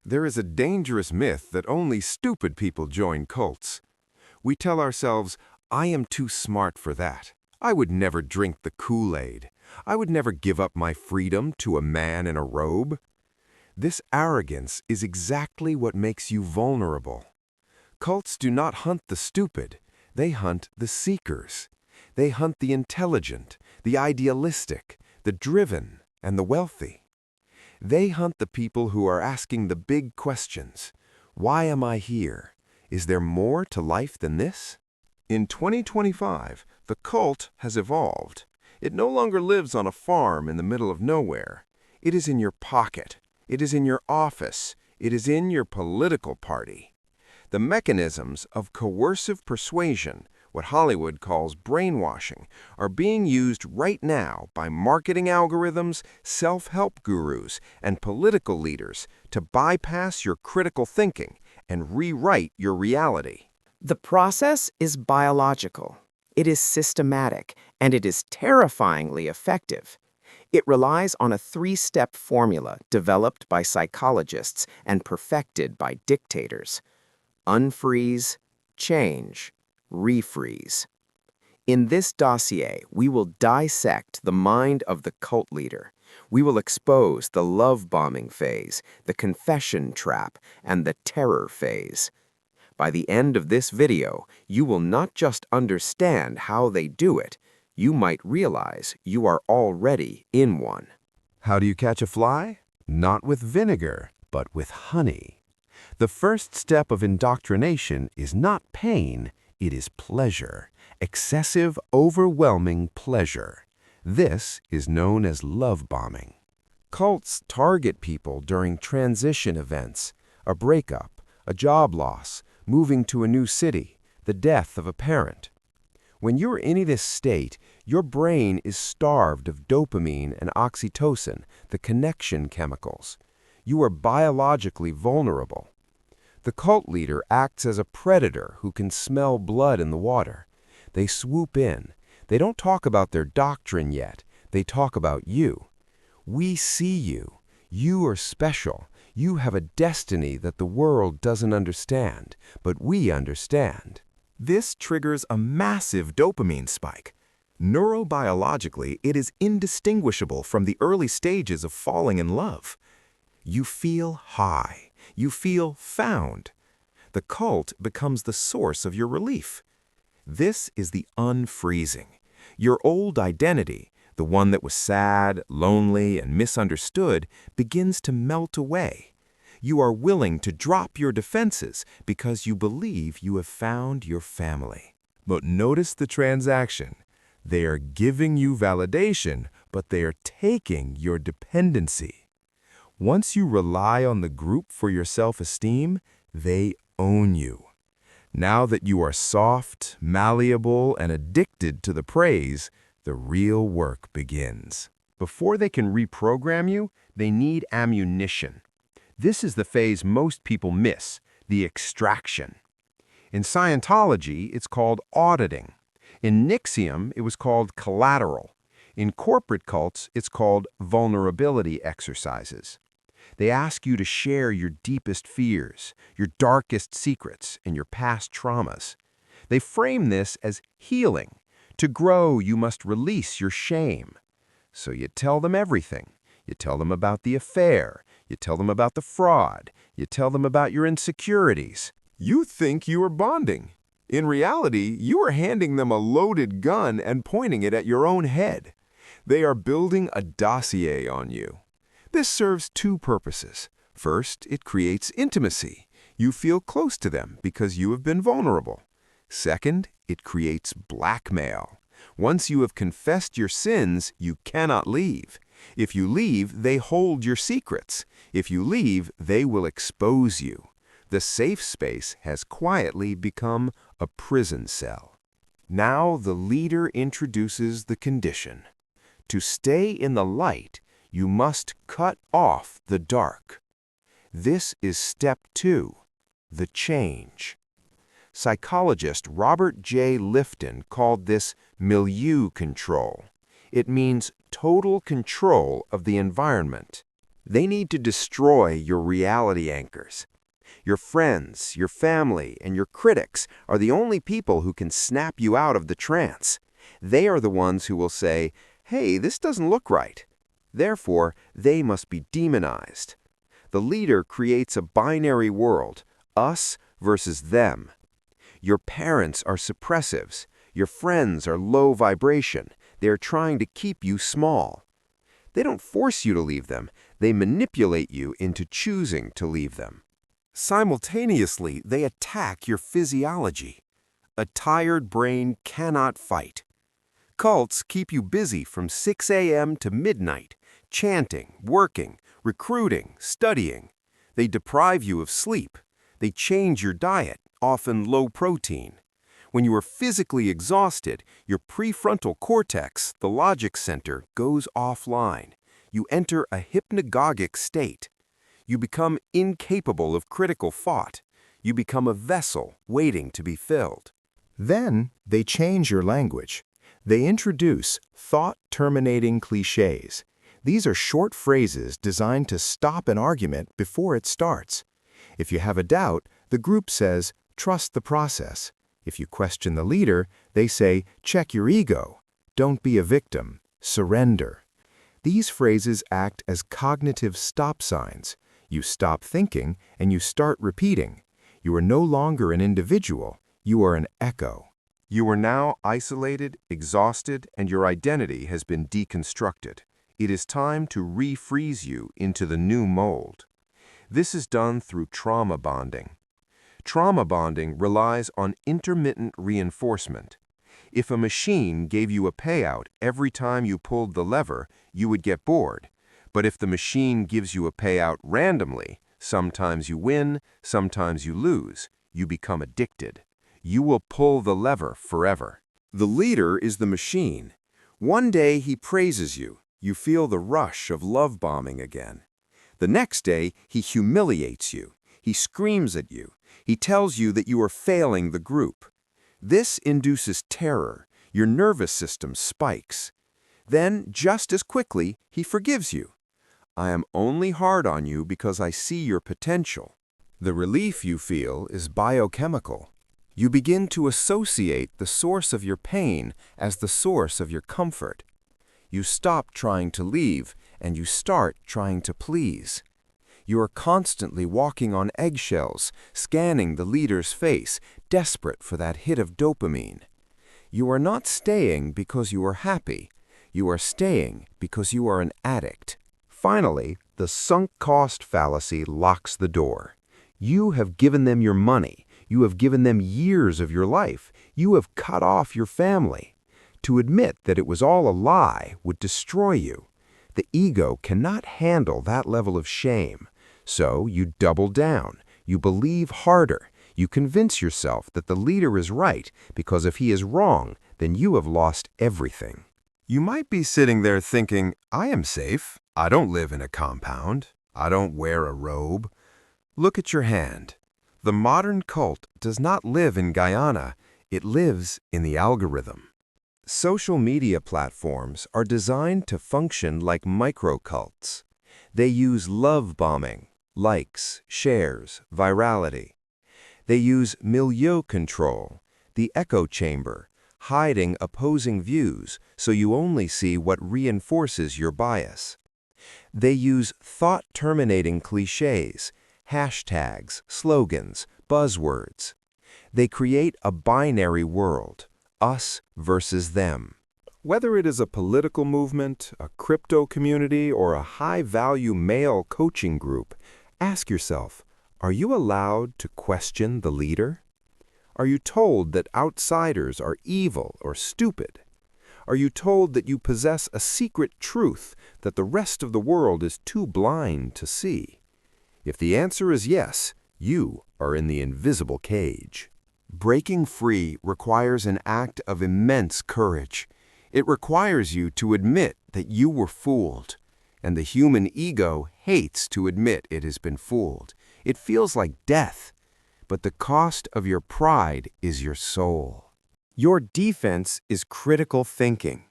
There is a dangerous myth that only stupid people join cults. We tell ourselves, I am too smart for that. I would never drink the Kool-Aid. I would never give up my freedom to a man in a robe. This arrogance is exactly what makes you vulnerable. Cults do not hunt the stupid. They hunt the seekers. They hunt the intelligent, the idealistic, the driven, and the wealthy. They hunt the people who are asking the big questions. Why am I here? Is there more to life than this? In 2025, the cult has evolved. It no longer lives on a farm in the middle of nowhere. It is in your pocket. It is in your office. It is in your political party. The mechanisms of coercive persuasion, what Hollywood calls brainwashing, are being used right now by marketing algorithms, self-help gurus, and political leaders to bypass your critical thinking and rewrite your reality. The process is biological. It is systematic, and it is terrifyingly effective. It relies on a three-step formula developed by psychologists and perfected by dictators. Unfreeze, change, refreeze. In this dossier, we will dissect the mind of the cult leader. We will expose the love-bombing phase, the confession trap, and the terror phase. By the end of this video, you will not just understand how they do it, you might realize you are already in one. How do you catch a fly? Not with vinegar, but with honey. The first step of indoctrination is not pain, it is pleasure. Excessive, overwhelming pleasure. This is known as love bombing. Cults target people during transition events, a breakup, a job loss, moving to a new city, the death of a parent. When you're in this state, your brain is starved of dopamine and oxytocin, the connection chemicals. You are biologically vulnerable. The cult leader acts as a predator who can smell blood in the water. They swoop in. They don't talk about their doctrine yet. They talk about you. We see you. You are special. You have a destiny that the world doesn't understand, but we understand. This triggers a massive dopamine spike. Neurobiologically, it is indistinguishable from the early stages of falling in love. You feel high. You feel found. The cult becomes the source of your relief. This is the unfreezing. Your old identity, the one that was sad, lonely, and misunderstood, begins to melt away. You are willing to drop your defenses because you believe you have found your family. But notice the transaction. They are giving you validation, but they are taking your dependency. Once you rely on the group for your self-esteem, they own you. Now that you are soft, malleable, and addicted to the praise, the real work begins. Before they can reprogram you, they need ammunition. This is the phase most people miss, the extraction. In Scientology, it's called auditing. In Nixium, it was called collateral. In corporate cults, it's called vulnerability exercises. They ask you to share your deepest fears, your darkest secrets, and your past traumas. They frame this as healing. To grow, you must release your shame. So you tell them everything. You tell them about the affair. You tell them about the fraud. You tell them about your insecurities. You think you are bonding. In reality, you are handing them a loaded gun and pointing it at your own head. They are building a dossier on you. This serves two purposes. First, it creates intimacy. You feel close to them because you have been vulnerable. Second, it creates blackmail. Once you have confessed your sins, you cannot leave. If you leave, they hold your secrets. If you leave, they will expose you. The safe space has quietly become a prison cell. Now the leader introduces the condition. To stay in the light, you must cut off the dark. This is step 2, the change. Psychologist Robert J. Lifton called this milieu control. It means total control of the environment. They need to destroy your reality anchors. Your friends, your family, and your critics are the only people who can snap you out of the trance. They are the ones who will say, "Hey, this doesn't look right." Therefore, they must be demonized. The leader creates a binary world, us versus them. Your parents are suppressives. Your friends are low vibration. They are trying to keep you small. They don't force you to leave them. They manipulate you into choosing to leave them. Simultaneously, they attack your physiology. A tired brain cannot fight. Cults keep you busy from 6 a.m. to midnight, chanting, working, recruiting, studying. They deprive you of sleep. They change your diet, often low protein. When you are physically exhausted, your prefrontal cortex, the logic center, goes offline. You enter a hypnagogic state. You become incapable of critical thought. You become a vessel waiting to be filled. Then they change your language. They introduce thought-terminating cliches. These are short phrases designed to stop an argument before it starts. If you have a doubt, the group says, "Trust the process." If you question the leader, they say, "Check your ego." "Don't be a victim." "Surrender." These phrases act as cognitive stop signs. You stop thinking and you start repeating. You are no longer an individual. You are an echo. You are now isolated, exhausted, and your identity has been deconstructed. It is time to refreeze you into the new mold. This is done through trauma bonding. Trauma bonding relies on intermittent reinforcement. If a machine gave you a payout every time you pulled the lever, you would get bored. But if the machine gives you a payout randomly, sometimes you win, sometimes you lose, you become addicted. You will pull the lever forever. The leader is the machine. One day he praises you. You feel the rush of love bombing again. The next day he humiliates you. He screams at you. He tells you that you are failing the group. This induces terror. Your nervous system spikes. Then, just as quickly, he forgives you. "I am only hard on you because I see your potential." The relief you feel is biochemical. You begin to associate the source of your pain as the source of your comfort. You stop trying to leave, and you start trying to please. You are constantly walking on eggshells, scanning the leader's face, desperate for that hit of dopamine. You are not staying because you are happy. You are staying because you are an addict. Finally, the sunk cost fallacy locks the door. You have given them your money. You have given them years of your life. You have cut off your family. To admit that it was all a lie would destroy you. The ego cannot handle that level of shame. So you double down. You believe harder. You convince yourself that the leader is right because if he is wrong, then you have lost everything. You might be sitting there thinking, "I am safe. I don't live in a compound. I don't wear a robe." Look at your hand. The modern cult does not live in Guyana. It lives in the algorithm. Social media platforms are designed to function like micro-cults. They use love bombing, likes, shares, virality. They use milieu control, the echo chamber, hiding opposing views so you only see what reinforces your bias. They use thought-terminating cliches, hashtags, slogans, buzzwords. They create a binary world, us versus them. Whether it is a political movement, a crypto community, or a high-value male coaching group, ask yourself, are you allowed to question the leader? Are you told that outsiders are evil or stupid? Are you told that you possess a secret truth that the rest of the world is too blind to see? If the answer is yes, you are in the invisible cage. Breaking free requires an act of immense courage. It requires you to admit that you were fooled. And the human ego hates to admit it has been fooled. It feels like death. But the cost of your pride is your soul. Your defense is critical thinking.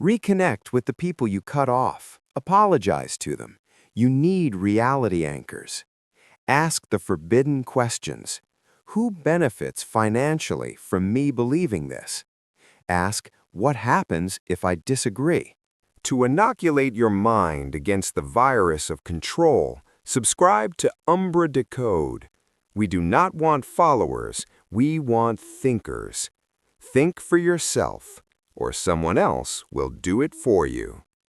Reconnect with the people you cut off. Apologize to them. You need reality anchors. Ask the forbidden questions. Who benefits financially from me believing this? Ask, what happens if I disagree? To inoculate your mind against the virus of control, subscribe to Umbra Decode. We do not want followers, we want thinkers. Think for yourself, or someone else will do it for you.